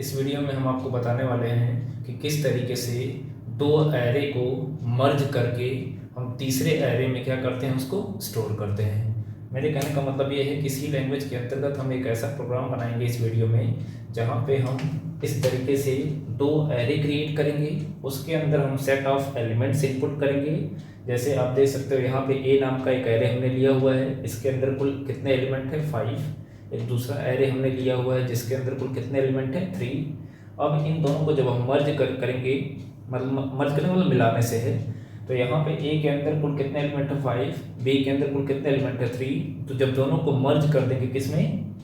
इस वीडियो में हम आपको बताने वाले हैं कि किस तरीके से दो एरे को मर्ज करके हम तीसरे एरे में क्या करते हैं, उसको स्टोर करते हैं। मेरे कहने का मतलब ये है कि सी लैंग्वेज के अंतर्गत हम एक ऐसा प्रोग्राम बनाएंगे इस वीडियो में जहाँ पे हम इस तरीके से दो एरे क्रिएट करेंगे। उसके अंदर हम सेट ऑफ एलिमेंट्स इनपुट करेंगे। जैसे आप देख सकते हो यहाँ पे ए नाम का एक एरे हमने लिया हुआ है, इसके अंदर कुल कितने एलिमेंट है 5। एक दूसरा एरे हमने लिया हुआ है जिसके अंदर कुल कितने एलिमेंट है 3। अब इन दोनों को जब हम करेंगे, मतलब मिलाने से है, तो यहाँ पे ए के अंदर कुल कितने एलिमेंट है 5, बी के अंदर कुल कितने एलिमेंट है 3। तो जब दोनों को मर्ज कर देंगे किसमें,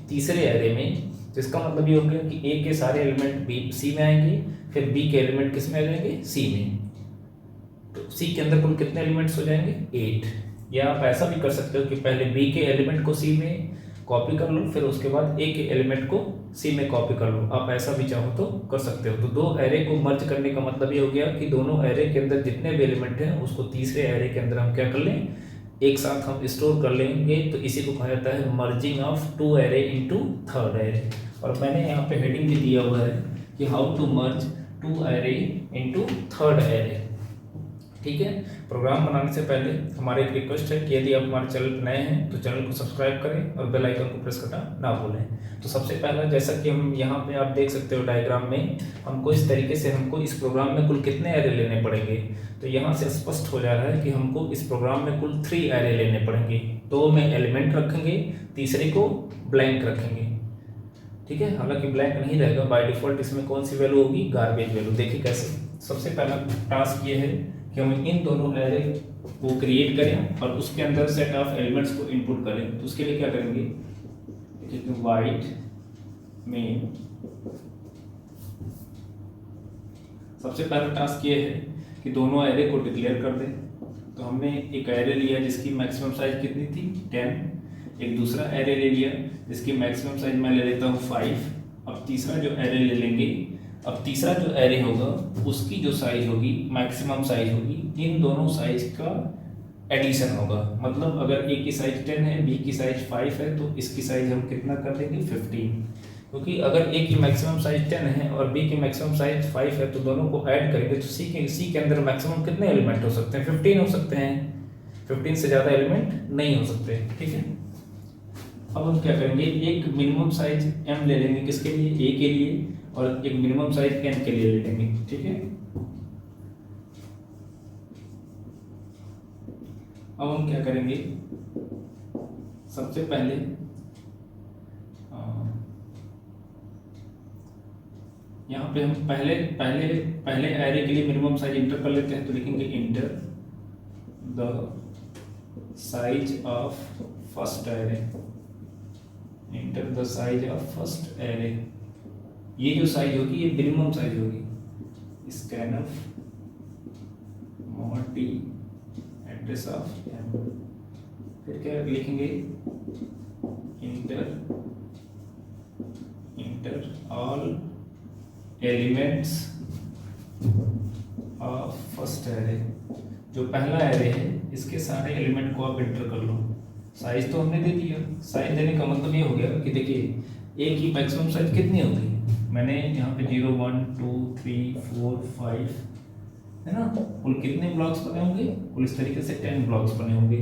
तीसरे एरे में, तो इसका मतलब ये हो गया कि ए के सारे एलिमेंट बी सी में आएंगे, फिर बी के एलिमेंट किस में आ जाएंगे, सी में। तो सी के अंदर कुल कितने एलिमेंट्स हो जाएंगे 8। या आप ऐसा भी कर सकते हो कि पहले बी के एलिमेंट को सी में कॉपी कर लो, फिर उसके बाद ए के एलिमेंट को सी में कॉपी कर लो। आप ऐसा भी चाहो तो कर सकते हो। तो दो एरे को मर्ज करने का मतलब ये हो गया कि दोनों एरे के अंदर जितने भी एलिमेंट हैं उसको तीसरे एरे के अंदर हम क्या कर लें, एक साथ हम स्टोर कर लेंगे। तो इसी को कहा जाता है merging of two array into third array. और मैंने यहाँ पे हेडिंग भी दिया हुआ है कि how to merge two array into third array. ठीक है। प्रोग्राम बनाने से पहले हमारी एक रिक्वेस्ट है कि यदि आप हमारे चैनल पर नए हैं तो चैनल को सब्सक्राइब करें और बेल आइकन को प्रेस करना ना भूलें। तो सबसे पहला, जैसा कि हम यहाँ पे आप देख सकते हो डायग्राम में, हमको इस तरीके से हमको इस प्रोग्राम में कुल कितने एरे लेने पड़ेंगे। तो यहाँ से स्पष्ट हो जा रहा है कि हमको इस प्रोग्राम में कुल 3 एरे लेने पड़ेंगे। 2 में एलिमेंट रखेंगे, तीसरे को ब्लैंक रखेंगे। ठीक है। हालांकि ब्लैंक नहीं रहेगा, बाय डिफॉल्ट इसमें कौन सी वैल्यू होगी, गार्बेज वैल्यू। देखिए कैसे। सबसे पहला टास्क ये है कि हम इन दोनों एरे को क्रिएट करें और उसके अंदर सेट ऑफ एलिमेंट्स को इनपुट करें। तो उसके लिए क्या करेंगे, वाइट में सबसे पहला टास्क ये है कि दोनों एरे को डिक्लेयर कर दें। तो हमने एक एरे लिया जिसकी मैक्सिमम साइज कितनी थी 10। एक दूसरा एरे ले लिया जिसकी मैक्सिमम साइज मैं ले लेता हूँ 5। अब तीसरा जो एरे ले लेंगे, अब तीसरा जो एरे होगा उसकी जो साइज होगी, मैक्सिमम साइज होगी, इन दोनों साइज का एडिशन होगा। मतलब अगर ए की साइज 10 है, बी की साइज 5 है, तो इसकी साइज हम कितना कर देंगे 15। क्योंकि अगर ए की मैक्सिमम साइज 10 है और बी की मैक्सिमम साइज 5 है, तो दोनों को ऐड करेंगे तो सी के अंदर मैक्सिमम कितने एलिमेंट हो सकते हैं, 15 हो सकते हैं। 15 से ज़्यादा एलिमेंट नहीं हो सकते। ठीक है। अब हम क्या करेंगे, एक मिनिमम साइज m ले लेंगे, किसके लिए, a के लिए, और एक मिनिमम साइज n के लिए ले लेंगे। ठीक है। अब हम क्या करेंगे, सबसे पहले यहाँ पे हम पहले एरे के लिए मिनिमम साइज इंटर कर लेते हैं। तो लिखेंगे enter the size of first array, enter the size of first array. ये जो साइज होगी ये मिनिमम साइज होगी। स्कैनफ मोटी एड्रेस ऑफ एम। फिर क्या लिखेंगे, inter all elements of first array. जो पहला एरे है इसके सारे एलिमेंट को आप इंटर कर लो। साइज तो हमने दे दिया। साइज देने का मतलब ये हो गया कि देखिए ए की मैक्सिमम साइज कितनी होगी, मैंने यहाँ पे 0 1 2 3 4 5 है ना, कुल कितने ब्लॉक्स बने होंगे, कुल इस तरीके से 10 ब्लॉक्स बने होंगे।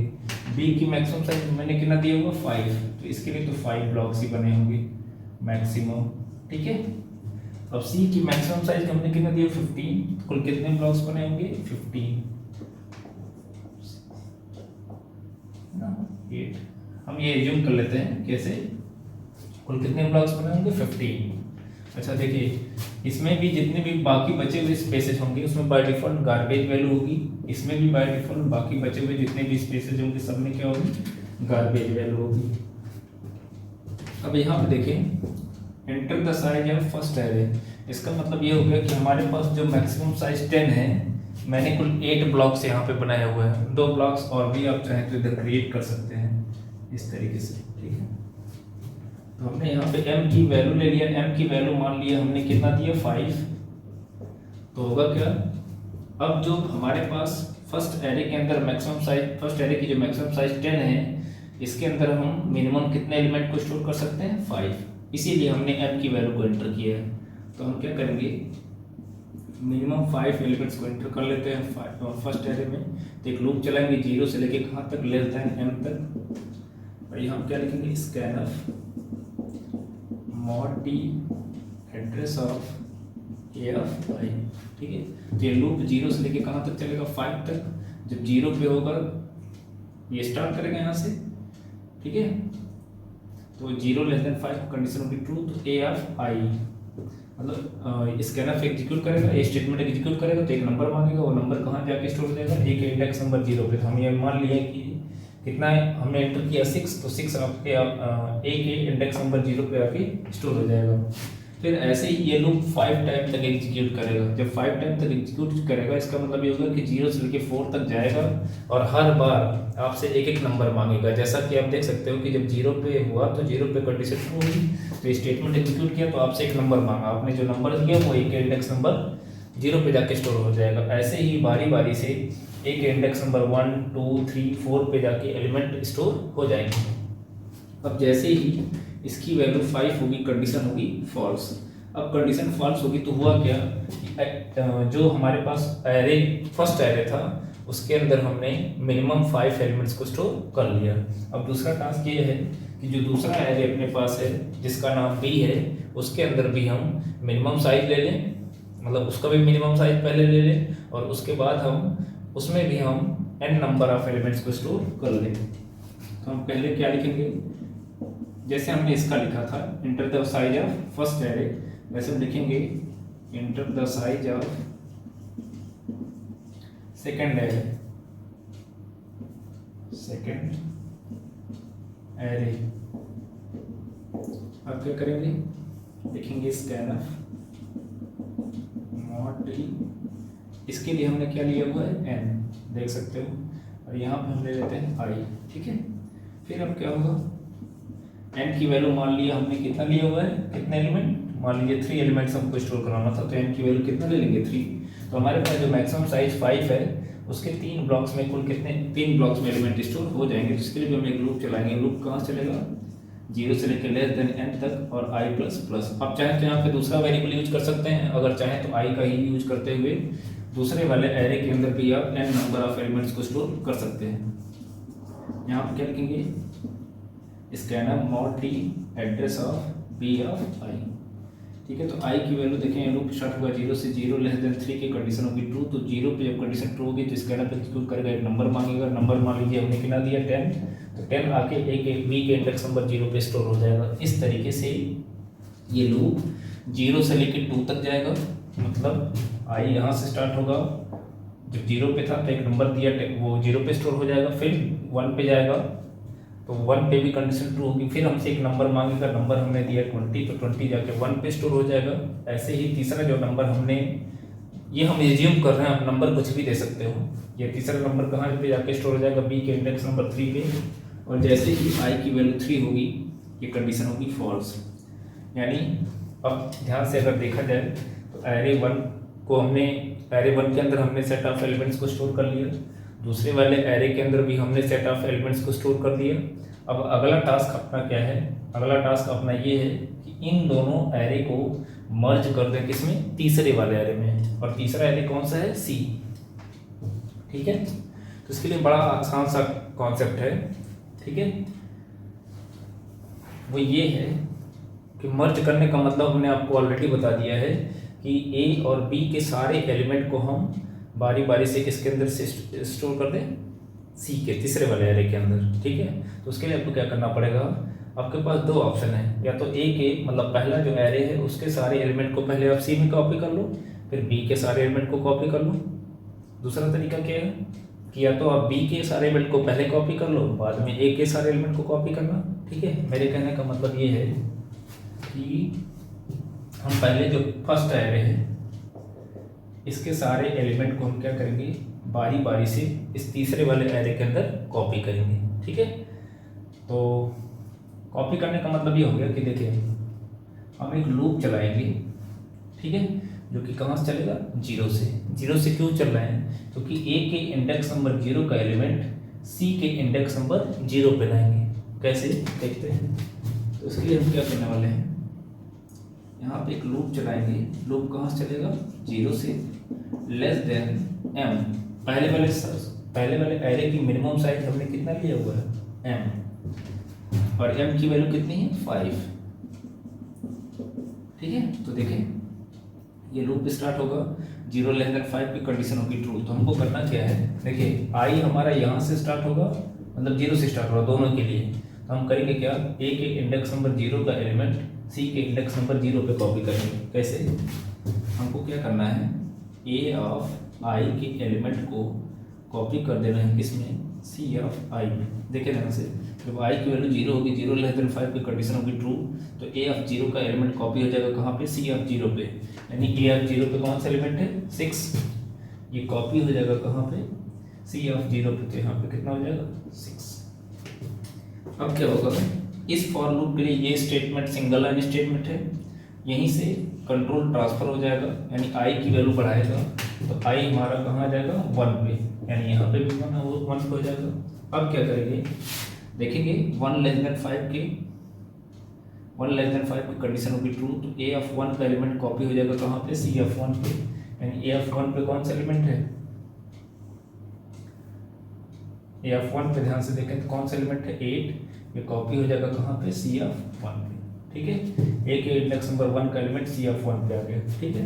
बी की मैक्सिमम साइज मैंने कितना दिया होगा 5, तो इसके लिए तो 5 ब्लॉक्स ही बने होंगे मैक्सिमम। ठीक है। अब सी की मैक्सिमम साइज हमने कितना दिया 15, कुल कितने ब्लॉक्स बने होंगे 15 ना 8। हम ये एज्यूम कर लेते हैं कैसे, कुल कितने ब्लॉक्स बने होंगे 15। अच्छा देखिए, इसमें भी जितने भी बाकी बचे हुए स्पेसेस होंगे उसमें बाय डिफॉल्ट गार्बेज वैल्यू होगी। इसमें भी बाय डिफॉल्ट बाकी बचे हुए जितने भी स्पेसेस होंगे सब में क्या होगी, गार्बेज वैल्यू होगी। अब यहाँ पे देखें, enter the size of first array. इसका मतलब ये हो गया कि हमारे पास जो मैक्सिमम साइज 10 है, मैंने कुल 8 ब्लॉक्स यहाँ पे बनाए हुए हैं। 2 ब्लॉक्स और भी आप चाहें तो इधर क्रिएट कर सकते हैं इस तरीके से। ठीक है। तो हमने यहाँ पे m की वैल्यू ले लिया। m की वैल्यू मान लिया हमने कितना दिया 5। तो होगा क्या, अब जो हमारे पास फर्स्ट एरे के अंदर मैक्सिमम साइज, फर्स्ट एरे की जो मैक्सिमम साइज 10 है, इसके अंदर हम मिनिमम कितने एलिमेंट को स्टोर कर सकते हैं 5। इसीलिए हमने m की वैल्यू को एंटर किया है। तो हम क्या करेंगे, मिनिमम 5 एलिमेंट्स को एंटर कर लेते हैं फर्स्ट एरे में। तो एक लूप चलाएंगे 0 से लेके कहाँ तक, लेस देन m तक। और यहाँ क्या लिखेंगे, scanf mod t address of AFI, ठीक है। तो ये लूप 0 से लेके कहाँ तक चलेगा, 5 तक। जब 0 पे होगा ये स्टार्ट करेगा यहाँ से, ठीक है। तो 0 लेस देन 5 कंडीशन होगी ट्रू, तो AFI मतलब स्कैनफ एग्जीक्यूट करेगा, ये स्टेटमेंट एग्जीक्यूट करेगा तो एक नंबर मांगेगा, वो नंबर कहाँ जाके स्टोर हो जाएगा, ए के इंडेक्स नंबर 0 पे। तो हम ये मान लिया कि कितना है, हमने एंटर किया 6, तो 6 आपके ए के इंडेक्स नंबर 0 पे आके स्टोर हो जाएगा। फिर ऐसे ही ये लूप 5 टाइम तक एग्जीक्यूट करेगा। जब 5 टाइम तक एग्जीक्यूट करेगा इसका मतलब ये होगा कि 0 से लेके 4 तक जाएगा और हर बार आपसे एक एक नंबर मांगेगा। जैसा कि आप देख सकते हो कि जब 0 पे हुआ तो 0 पे कंडीशन ट्रू हुई, तो स्टेटमेंट एग्जीक्यूट किया तो आपसे एक नंबर मांगा, आपने जो नंबर दिया वो एक इंडेक्स नंबर 0 पे जाके स्टोर हो जाएगा। ऐसे ही बारी बारी से एक इंडेक्स नंबर 1, 2, 3, 4 पे जाके एलिमेंट स्टोर हो जाएंगे। अब जैसे ही इसकी वैल्यू 5 होगी, कंडीशन होगी फॉल्स। अब कंडीशन फॉल्स होगी तो हुआ क्या, जो हमारे पास एरे फर्स्ट एरे था उसके अंदर हमने मिनिमम 5 एलिमेंट्स को स्टोर कर लिया। अब दूसरा टास्क ये है कि जो दूसरा एरे अपने पास है जिसका नाम बी है, उसके अंदर भी हम मिनिमम साइज ले लें, मतलब उसका भी मिनिमम साइज पहले ले लें और उसके बाद हम उसमें भी हम n नंबर ऑफ एलिमेंट्स को स्टोर कर लें। तो हम पहले क्या लिखेंगे, जैसे हमने इसका लिखा था enter the size of first array, वैसे हम लिखेंगे enter the size of second array, second array. अब क्या करेंगे, लिखेंगे स्कैनफ mod t, इसके लिए हमने क्या लिया हुआ है n, देख सकते हो, और यहाँ पे हम ले लेते हैं i, ठीक है। फिर अब क्या होगा, n की वैल्यू मान लिया हमने, कितना लिया हुआ है, कितने एलिमेंट, मान लीजिए 3 एलिमेंट्स हमको स्टोर कराना था, तो n की वैल्यू कितना ले लेंगे 3। तो हमारे पास जो मैक्सिमम साइज 5 है उसके 3 ब्लॉक्स में कुल कितने, 3 ब्लॉक्स में एलिमेंट स्टोर हो जाएंगे। जिसके लिए भी हम एक लूप चलाएंगे, लूप कहाँ चलेगा, 0 से लेकर लेस देन n तक और i प्लस प्लस। आप चाहें तो यहाँ पे दूसरा वेरिएबल यूज कर सकते हैं, अगर चाहें तो i का ही यूज करते हुए दूसरे वाले एरे के अंदर भी आप n नंबर ऑफ एलिमेंट्स को स्टोर कर सकते हैं। यहाँ पे क्या लिखेंगे, scanf mod t address of b of i, ठीक है। तो i की वैल्यू देखें, लूप स्टार्ट हुआ 0 से 0 लेस देन 3 की कंडीशन होगी ट्रू, तो 0 पे जब कंडीशन ट्रू होगी तो स्कैनफ एग्जीक्यूट करेगा, एक नंबर मांगेगा, नंबर मान लीजिए हमने कितना दिया 10, तो 10 आके एक b के इंडेक्स नंबर 0 पे स्टोर हो जाएगा। इस तरीके से ये लूप 0 से लेकर 2 तक जाएगा, मतलब i यहाँ से स्टार्ट होगा, जब 0 पे था तो एक नंबर दिया, वो 0 पे स्टोर हो जाएगा, फिर 1 पे जाएगा तो 1 पे भी कंडीशन ट्रू होगी, फिर हमसे एक नंबर मांगेगा, नंबर हमने दिया 20, तो 20 जाके 1 पे स्टोर हो जाएगा। ऐसे ही तीसरा जो नंबर हमने, ये हम एज्यूम कर रहे हैं, आप नंबर कुछ भी दे सकते हो, ये तीसरा नंबर कहाँ पे जाके स्टोर हो जाएगा, बी के इंडेक्स नंबर 3 पे। और जैसे ही i की वैल्यू 3 होगी ये कंडीशन होगी फॉल्स। यानी अब ध्यान से अगर देखा जाए तो एरे 1 को हमने, एरे 1 के अंदर हमने सेट ऑफ एलिमेंट्स को स्टोर कर लिया, दूसरे वाले एरे के अंदर भी हमने सेट ऑफ एलिमेंट्स को स्टोर कर दिया। अब अगला टास्क अपना क्या है, अगला टास्क अपना ये है कि इन दोनों एरे को मर्ज कर दें, किसमें, तीसरे वाले एरे में। और तीसरा एरे कौन सा है, सी, ठीक है। तो इसके लिए बड़ा आसान सा कॉन्सेप्ट है, ठीक है। वो ये है कि मर्ज करने का मतलब हमने आपको ऑलरेडी बता दिया है कि ए और बी के सारे एलिमेंट को हम बारी बारी से किसके अंदर से स्टोर कर दें, सी के तीसरे वाले एरे के अंदर, ठीक है। तो उसके लिए आपको क्या करना पड़ेगा, आपके पास 2 ऑप्शन है, या तो ए के मतलब पहला जो एरे है उसके सारे एलिमेंट को पहले आप सी में कॉपी कर लो, फिर बी के सारे एलिमेंट को कॉपी कर लो। दूसरा तरीका क्या है कि या तो आप बी के सारे एलिमेंट को पहले कॉपी कर लो, बाद में ए के सारे एलिमेंट को कॉपी करना, ठीक है। मेरे कहने का मतलब ये है कि हम पहले जो फर्स्ट एरे है इसके सारे एलिमेंट को हम क्या करेंगे, बारी बारी से इस तीसरे वाले एरे के अंदर कॉपी करेंगे, ठीक है। तो कॉपी करने का मतलब ये हो गया कि देखिए हम एक लूप चलाएंगे, ठीक है, जो कि कहाँ से चलेगा, 0 से। 0 से क्यों चल रहे हैं, क्योंकि ए के इंडेक्स नंबर 0 का एलिमेंट सी के इंडेक्स नंबर 0 पे लाएंगे। कैसे देखते हैं, तो उसके लिए हम क्या करने वाले हैं, यहाँ पे एक लूप चलाएंगे। लूप कहाँ से चलेगा? 0 से लेस देन m। पहले वाले एरे की मिनिमम साइज हमने कितना लिया हुआ है? m, और m की वैल्यू कितनी है? 5। ठीक है, तो देखें ये लूप स्टार्ट होगा, 0 लेस देन 5 की कंडीशन होगी ट्रू। तो हमको करना क्या है? देखिए i हमारा यहाँ से स्टार्ट होगा, मतलब 0 से स्टार्ट होगा दोनों के लिए। तो हम करेंगे क्या? a के इंडेक्स नंबर 0 का एलिमेंट c के इंडेक्स नंबर 0 पे कॉपी करेंगे। कैसे? हमको क्या करना है? a ऑफ i के एलिमेंट को कॉपी कर देना है किसमें? c ऑफ i में। देखे ध्यान से, जब i की वैल्यू 0 होगी, 0 लेस देन 5 की कंडीशन होगी ट्रू, तो a ऑफ 0 का एलिमेंट कॉपी हो जाएगा कहाँ पे? c ऑफ 0 पे। यानी a ऑफ 0 पे कौन सा एलिमेंट है? 6। ये कॉपी हो जाएगा कहाँ पे? c ऑफ 0 पे। तो यहाँ पे कितना हो जाएगा? 6। अब क्या होगा? इस फॉर लूप के लिए ये स्टेटमेंट सिंगल लाइन स्टेटमेंट है, यहीं से कंट्रोल ट्रांसफर हो जाएगा, यानी i की वैल्यू बढ़ाएगा तो i हमारा कहाँ आ जाएगा? 1 पे, यानी यहाँ पे भी 1 है, वो 1 पे हो जाएगा। अब क्या करेंगे? देखेंगे 1 लेस देन 5 की कंडीशन होगी ट्रू, तो a ऑफ 1 का एलिमेंट कॉपी हो जाएगा कहाँ पे? c ऑफ 1 पे। यानी a ऑफ 1 पे कौन सा एलिमेंट है? a ऑफ 1 पे ध्यान से देखें तो कौन सा एलिमेंट है? 8। ये कॉपी हो जाएगा कहाँ पे? c ऑफ 1 पे। ठीक है, a के इंडेक्स नंबर 1 का एलिमेंट c ऑफ 1 पे आ गया। ठीक है,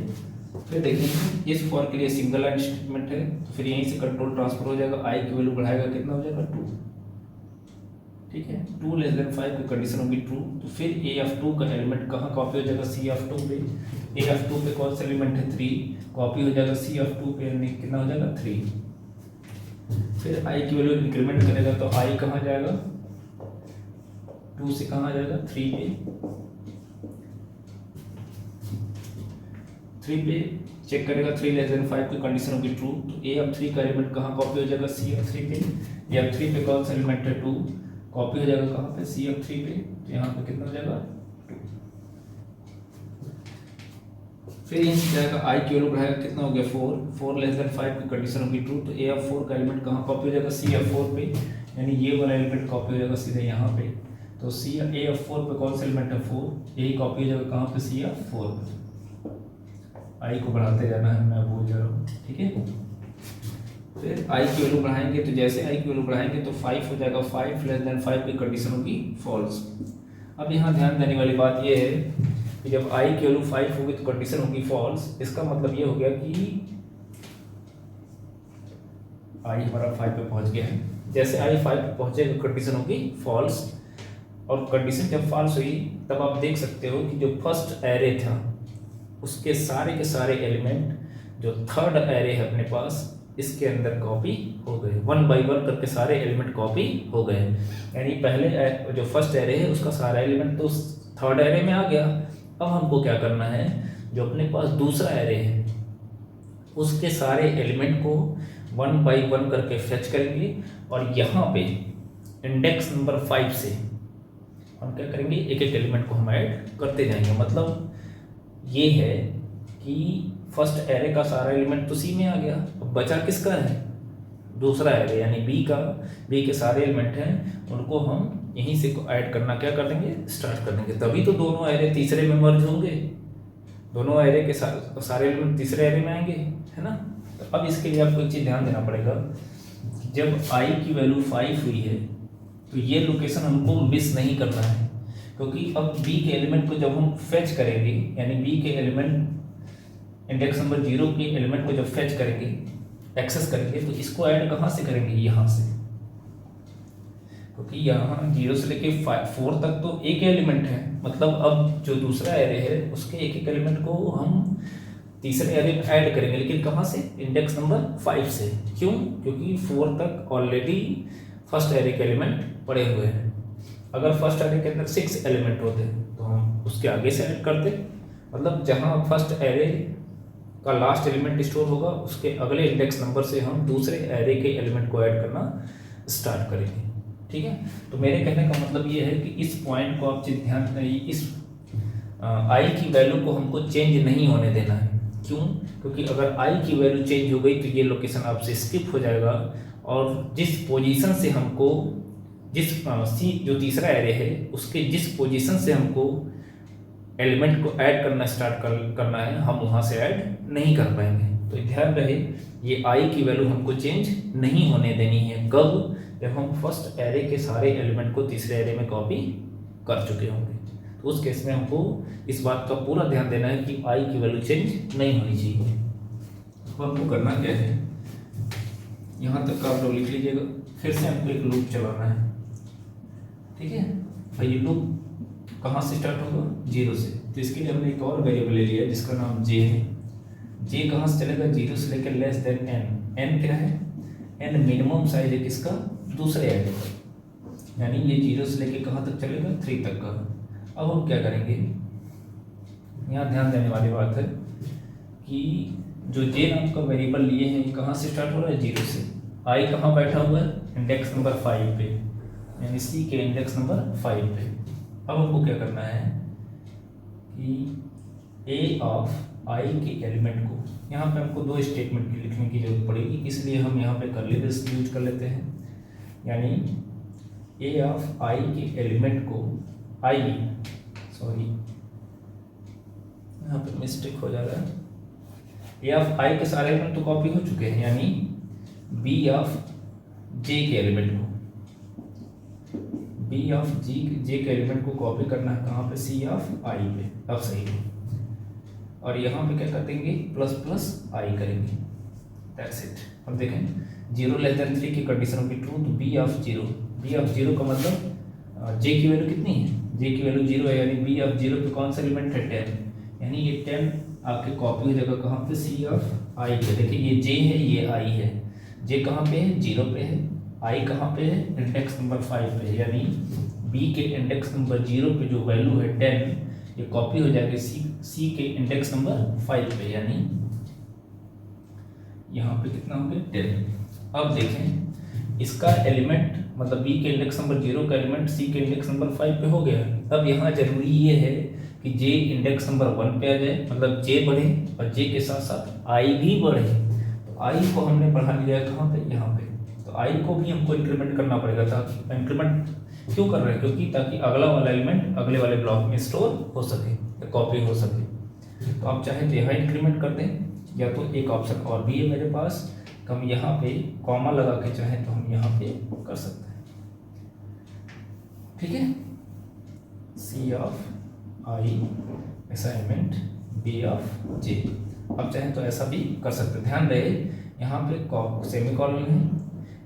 फिर देखिए इस फॉर के लिए सिंगल लाइन स्टेटमेंट है, तो फिर यहीं से कंट्रोल ट्रांसफर हो जाएगा, i की वैल्यू बढ़ाएगा, कितना हो जाएगा? 2। ठीक है, 2 लेस देन 5 की कंडीशन होगी ट्रू, तो फिर a ऑफ 2 का एलिमेंट कहाँ कॉपी हो जाएगा? c ऑफ 2 पे। a ऑफ 2 पे कौन सा एलिमेंट है? 3, कॉपी हो जाएगा c ऑफ 2 पे, यानी कितना हो जाएगा? 3। फिर i की वैल्यू इंक्रीमेंट करेगा तो i कहाँ जाएगा? 2 से कहाँ आ जाएगा? 3 पे। 3 पे चेक करेगा, 3 लेस देन 5 की कंडीशन होगी ट्रू, तो a ऑफ 3 का एलिमेंट कहाँ कॉपी हो जाएगा? c ऑफ 3 पे। a ऑफ 3 पे कौन सा एलिमेंट है? 2, कॉपी हो जाएगा कहाँ पे? c ऑफ 3 पे। तो यहाँ पे कितना हो जाएगा? 2। फिर यहाँ से जाएगा i की वैल्यू बढ़ाएगा, कितना हो गया? 4 लेस देन 5 की कंडीशन होगी ट्रू, तो a ऑफ 4 का एलिमेंट कहाँ कॉपी हो जाएगा? c ऑफ 4 पे, यानी ये वाला एलिमेंट कॉपी हो जाएगा सीधे यहाँ पे। तो a ऑफ 4 पे कौन सा एलिमेंट है? 4, यही कॉपी हो जाएगा कहाँ पे? c ऑफ 4 पे। i को बढ़ाते जाना है, मैं भूल जा रहा हूँ। ठीक है, फिर i की वैल्यू बढ़ाएंगे, तो जैसे i की वैल्यू बढ़ाएंगे तो 5 हो जाएगा, 5 लेस देन 5 की कंडीशन होगी फॉल्स। अब यहाँ ध्यान देने वाली बात ये है कि जब i की वैल्यू 5 होगी तो कंडीशन होगी फॉल्स। इसका मतलब ये हो गया कि i हमारा 5 पे पहुंच गया है। जैसे i 5 पे पहुंचेगा कंडीशन होगी फॉल्स, और कंडीशन जब फॉल्स हुई तब आप देख सकते हो कि जो फर्स्ट एरे था उसके सारे के सारे एलिमेंट जो थर्ड एरे है अपने पास, इसके अंदर कॉपी हो गए। 1 बाय 1 करके सारे एलिमेंट कॉपी हो गए, यानी पहले जो फर्स्ट एरे है उसका सारा एलिमेंट तो थर्ड एरे में आ गया। अब हमको क्या करना है? जो अपने पास दूसरा एरे है उसके सारे एलिमेंट को 1 बाय 1 करके फेच करेंगे, और यहाँ पे इंडेक्स नंबर 5 से हम क्या करेंगे? एक एक एलिमेंट को हम ऐड करते जाएंगे। मतलब ये है कि फर्स्ट एरे का सारा एलिमेंट तो सी में आ गया, अब बचा किसका है? दूसरा एरे, यानी बी के सारे एलिमेंट हैं, उनको हम यहीं से ऐड करना क्या कर देंगे? स्टार्ट कर देंगे। तभी तो दोनों एरे तीसरे में मर्ज होंगे, दोनों एरे के सारे एलिमेंट तीसरे एरे में आएंगे, है ना। तो अब इसके लिए आपको एक चीज़ ध्यान देना पड़ेगा, जब i की वैल्यू 5 हुई है तो ये लोकेशन हमको मिस नहीं करना है, क्योंकि अब b के एलिमेंट को जब हम फेच करेंगे, यानी b के एलिमेंट इंडेक्स नंबर 0 के एलिमेंट को जब फेच करेंगे, एक्सेस करेंगे, तो इसको ऐड कहाँ से करेंगे? यहाँ से, क्योंकि यहाँ 0 से लेके 4 तक तो एक एलिमेंट है। मतलब अब जो दूसरा एरे है उसके एक एक एलिमेंट को हम तीसरे एरे में ऐड करेंगे, लेकिन कहाँ से? इंडेक्स नंबर 5 से। क्यों? क्योंकि 4 तक ऑलरेडी फर्स्ट एरे के एलिमेंट पड़े हुए हैं। अगर फर्स्ट एरे के अंदर 6 एलिमेंट होते तो हम उसके आगे से ऐड करते। मतलब जहाँ फर्स्ट एरे का लास्ट एलिमेंट स्टोर होगा उसके अगले इंडेक्स नंबर से हम दूसरे एरे के एलिमेंट को ऐड करना स्टार्ट करेंगे। ठीक है, तो मेरे कहने का मतलब ये है कि इस पॉइंट को आप ध्यान, इस i की वैल्यू को हमको चेंज नहीं होने देना है। क्यों? क्योंकि अगर i की वैल्यू चेंज हो गई तो ये लोकेशन आपसे स्किप हो जाएगा, और जिस पोजीशन से हमको सी जो तीसरा एरे है उसके जिस पोजीशन से हमको एलिमेंट को ऐड करना स्टार्ट करना है, हम वहाँ से ऐड नहीं कर पाएंगे। तो ध्यान रहे ये आई की वैल्यू हमको चेंज नहीं होने देनी है। कब? जब हम फर्स्ट एरे के सारे एलिमेंट को तीसरे एरे में कॉपी कर चुके होंगे। तो उस केस में हमको इस बात का पूरा ध्यान देना है कि आई की वैल्यू चेंज नहीं होनी चाहिए। तो हमको करना क्या है, यहाँ तक का आप लोग लिख लीजिएगा। फिर से हमको एक लूप चलाना है, ठीक है भाई। ये लूप कहाँ से स्टार्ट होगा? 0 से। तो इसके लिए हमने एक और वेरिएबल ले लिया जिसका नाम जे है। जे कहाँ से चलेगा? 0 से लेकर लेस देन एन। एन क्या है? एन मिनिमम साइज है किसका? दूसरे एरे का। यानी ये 0 से लेकर कहाँ तक चलेगा? 3 तक का। अब हम क्या करेंगे, यहाँ ध्यान देने वाली बात है कि जो जे नाम का वेरिएबल लिए हैं कहाँ से स्टार्ट हो रहा है? 0 से। आई कहाँ बैठा हुआ है? इंडेक्स नंबर 5 पे, यानी सी के इंडेक्स नंबर 5 पे। अब हमको क्या करना है कि ए ऑफ आई के एलिमेंट को, यहाँ पे हमको 2 स्टेटमेंट की लिखने की जरूरत पड़ेगी, इसलिए हम यहाँ पे कर्ली ब्रेस यूज कर लेते हैं। यानी ए ऑफ आई के एलिमेंट को यहाँ पे मिस्टेक हो जा रहा है। ए ऑफ आई के सारे एलिमेंट तो कॉपी हो चुके हैं, यानी बी ऑफ जे के एलिमेंट को, बी ऑफ जे के एलिमेंट को कॉपी करना है कहाँ पे? सी ऑफ आई पे। अब सही है। और यहाँ पे क्या कर देंगे? प्लस प्लस आई करेंगे। That's it. अब देखें 0 लेस देन 3 की कंडीशन होगी ट्रू, तो बी ऑफ 0, बी ऑफ 0 का मतलब जे की वैल्यू कितनी है? जे की वैल्यू 0 है, यानी बी ऑफ 0 पे कौन सा एलिमेंट है? 10। यानी ये 10 आपके कॉपी हो जाएगा कहाँ पे? सी ऑफ आई पे। देखिए ये जे है, ये आई है। जे कहाँ पे है? 0 पे है। आई कहाँ पे है? इंडेक्स नंबर 5 पे। यानी बी के इंडेक्स नंबर 0 पे जो वैल्यू है 10, ये कॉपी हो जाएगी सी के इंडेक्स नंबर 5 पे, यानी यहाँ पे कितना हो गया? 10। अब देखें इसका एलिमेंट मतलब बी के इंडेक्स नंबर 0 का एलिमेंट सी के इंडेक्स नंबर 5 पे हो गया। अब यहाँ जरूरी ये है कि जे इंडेक्स नंबर 1 पे आ जाए, मतलब जे बढ़े, और जे के साथ साथ आई भी बढ़े। तो आई को हमने बढ़ा लिया कहाँ पे? यहाँ पे। तो आई को भी हमको इंक्रीमेंट करना पड़ेगा। ताकि इंक्रीमेंट क्यों कर रहे हैं? क्योंकि ताकि अगला वाला एलिमेंट अगले वाले ब्लॉक में स्टोर हो सके या कॉपी हो सके। तो आप चाहे तो यहाँ इंक्रीमेंट कर दें, या तो एक ऑप्शन और भी है मेरे पास, हम यहाँ पे कॉमा लगा के चाहें तो हम यहाँ पे कर सकते हैं, ठीक है। C of I assignment B of J. अब चाहें तो ऐसा भी कर सकते हैं। ध्यान रहे यहाँ पे सेमीकोलन है,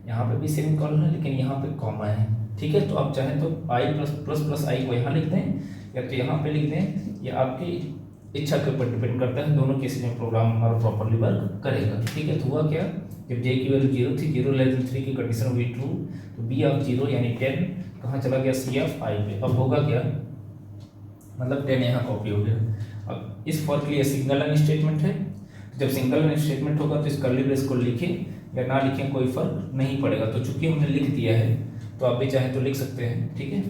यहाँ पे भी सेमीकोलन है, लेकिन यहाँ पे कॉमा है, ठीक है। तो आप चाहें तो आई प्लस प्लस आई को यहाँ लिख दें, या तो यहाँ पे लिख दें, या आपकी इच्छा के ऊपर डिपेंड करता है। दोनों केसेस में प्रोग्राम हमारा प्रॉपरली वर्क करेगा, ठीक है। तो हुआ क्या, जब जे की वैल्यू 0 थी, 0 लेस देन 3 की कंडीशन हुई ट्रू, तो बी ऑफ 0 यानी 10 कहाँ चला गया? सी ऑफ आई पे। अब होगा क्या, मतलब 10 यहाँ कॉपी हो गया। अब इस फॉर के लिए सिंगल लाइन स्टेटमेंट है। जब सिंगल लाइन स्टेटमेंट होगा तो इस कर्ली ब्रेस को लिखें या ना लिखें कोई फर्क नहीं पड़ेगा। तो चूंकि हमने लिख दिया है तो आप भी चाहें तो लिख सकते हैं, ठीक है।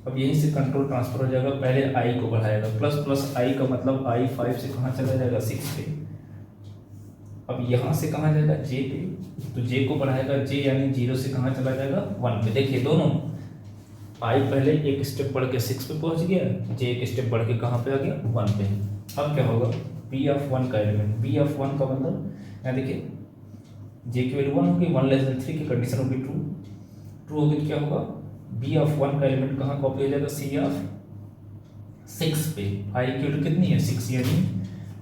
अब यहीं से कंट्रोल ट्रांसफर हो जाएगा, पहले आई को बढ़ाएगा, प्लस प्लस आई का मतलब आई 5 से कहाँ चला जाएगा? 6 पे। अब यहाँ से कहाँ जाएगा? जे पे। तो जे को बढ़ाएगा, जे यानी 0 से कहाँ चला जाएगा? 1 पे। देखिए दोनों, आई पहले एक स्टेप बढ़ के 6 पे पहुँच गया, जे एक स्टेप बढ़ के कहाँ पे आ गया? 1 पे। अब क्या होगा, बी ऑफ 1 का एलिमेंट, बी ऑफ 1 का मतलब यहाँ देखिए जे की वैल्यू 1 होगी, 1 लेस देन 3 की कंडीशन होगी ट्रू, ट्रू होगी तो क्या होगा, बी ऑफ 1 का एलिमेंट कहाँ कॉपी हो जाएगा? सी ऑफ 6 पे। आई की वैल्यू कितनी है? 6, यानी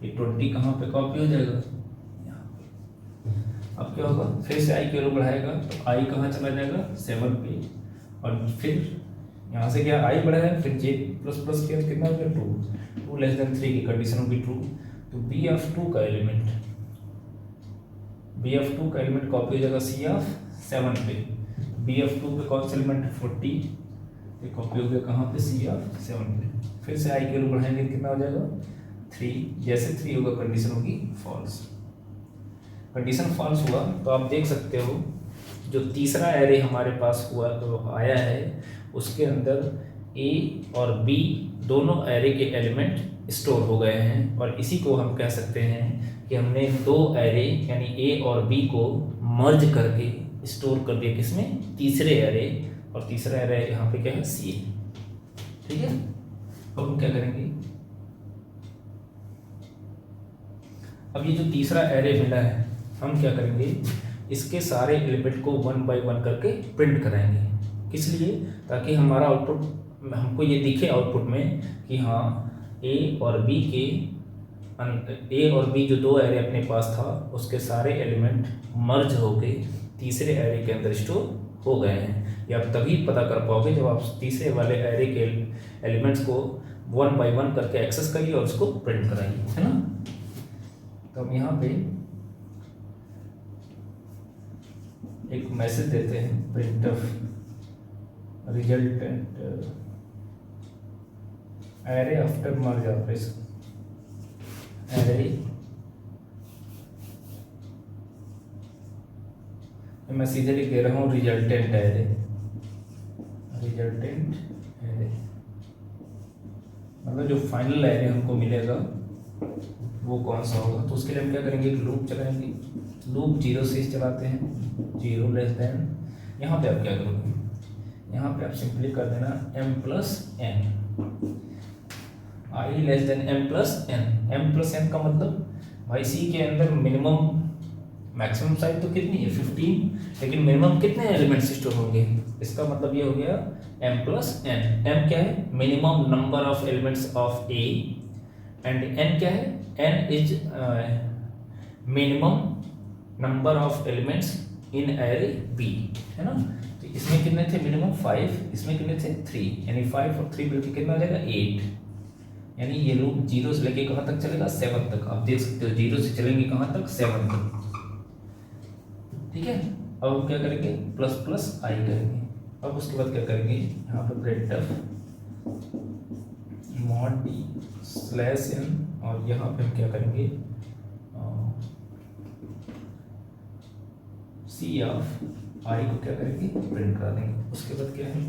ये 20 कहाँ पे कॉपी हो जाएगा? अब क्या होगा, फिर से आई की वैल्यू बढ़ाएगा तो आई कहाँ चला जाएगा? 7 पे। और फिर यहाँ से क्या आई बढ़ाया, फिर जे प्लस प्लस किया कितना हो गया? 2, 2 लेस देन 3 की कंडीशन होगी ट्रू, तो बी ऑफ 2 का एलिमेंट, बी ऑफ 2 का एलिमेंट कॉपी हो जाएगा सी ऑफ 7 पे। बी ऑफ 2 पे कौन सा एलिमेंट है? 40, ये कॉपी हो गया कहाँ पे? सी ऑफ 7 पे। फिर से आई की वैल्यू बढ़ाएंगे कितना हो जाएगा? 3, जैसे 3 होगा कंडीशन होगी फॉल्स। कंडीशन फॉल्स हुआ तो आप देख सकते हो जो तीसरा एरे हमारे पास हुआ तो आया है, उसके अंदर ए और बी दोनों एरे के एलिमेंट स्टोर हो गए हैं। और इसी को हम कह सकते हैं कि हमने 2 एरे यानी ए और बी को मर्ज करके स्टोर कर दिया किसमें? तीसरे एरे। और तीसरा एरे यहाँ पे क्या है? सी, ठीक है। अब हम क्या करेंगे, अब ये जो तीसरा एरे मिला है, हम क्या करेंगे, इसके सारे एलिमेंट को 1 बाय 1 करके प्रिंट कराएंगे। किस लिए? ताकि हमारा आउटपुट, हमको ये दिखे आउटपुट में कि हाँ ए और बी जो दो एरे अपने पास था उसके सारे एलिमेंट मर्ज होके तीसरे एरे के अंदर स्टोर हो गए हैं। ये आप तभी पता कर पाओगे जब आप तीसरे वाले एरे के एलिमेंट्स को 1 बाय 1 करके एक्सेस करिए और उसको प्रिंट कराइए, है ना। तो हम यहाँ पे एक मैसेज देते हैं, printf रिजल्टेंट एरे आफ्टर मर्ज ऑपरेशन, एरे मैं सीधे लिख दे रहा हूँ रिजल्टेंट एरे, मतलब जो फाइनल एरे हमको मिलेगा वो कौन सा होगा। तो उसके लिए हम क्या करेंगे, एक लूप चलाएंगे। लूप 0 से चलाते हैं, 0 लेस देन, यहाँ पे आप क्या करोगे, यहाँ पे आप सिंपली कर देना m+n, i less than m+n। m+n का मतलब भाई सी के अंदर मिनिमम मैक्सिमम साइज तो कितनी है 15, लेकिन मिनिमम कितने एलिमेंट्स स्टोर होंगे, इसका मतलब ये हो गया m+n। m क्या है, minimum number of elements of A, and n क्या है, n is minimum number of elements in array B, है ना। तो इसमें कितने थे मिनिमम 5, इसमें कितने थे 3, यानी 5 और 3 मिलकर कितना आ जाएगा 8, यानी ये लूप 0 से लेके कहाँ तक चलेगा 7 तक। आप देख सकते हो 0 से चलेंगे कहाँ तक 7 तक, ठीक है। अब हम क्या करेंगे, ++ i करेंगे। अब उसके बाद क्या करेंगे, यहाँ पर printf mod d/n, और यहाँ पे हम क्या करेंगे c ऑफ i को क्या करेंगे प्रिंट करा देंगे। उसके बाद क्या है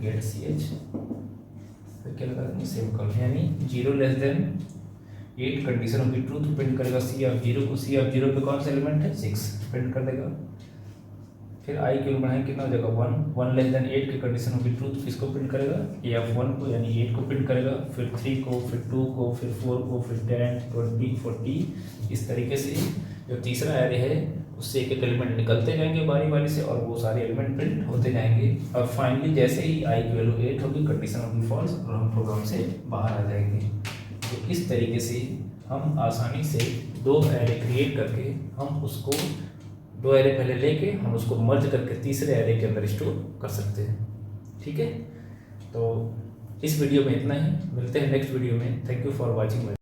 get ch, फिर क्या लगा देंगे सेमीकोलन, यानी 0 लेस देन 8 कंडीशन होगी ट्रू तो प्रिंट करेगा c ऑफ 0 को। c ऑफ 0 पे कौन सा एलिमेंट है 6, प्रिंट कर देगा। फिर i की वैल्यू बढ़ाएंगे, कितना हो जाएगा 1, 1 लेस देन 8 की कंडीशन होगी ट्रू तो किसको प्रिंट करेगा a ऑफ 1 को, यानी 8 को प्रिंट करेगा। फिर 3 को, फिर 2 को, फिर 4 को, फिर 10, 20, 40, इस तरीके से जो तीसरा एरे है उससे एक एक एलिमेंट निकलते जाएंगे बारी बारी से, और वो सारे एलिमेंट प्रिंट होते जाएंगे। और फाइनली जैसे ही i की वैल्यू 8 होगी कंडीशन होगी फॉल्स, और हम प्रोग्राम से बाहर आ जाएंगे। तो इस तरीके से हम आसानी से दो एरे क्रिएट करके हम उसको, दो एरे पहले लेके हम उसको मर्ज करके तीसरे एरे के अंदर स्टोर कर सकते हैं, ठीक है। तो इस वीडियो में इतना ही, मिलते हैं नेक्स्ट वीडियो में। Thank you for watching.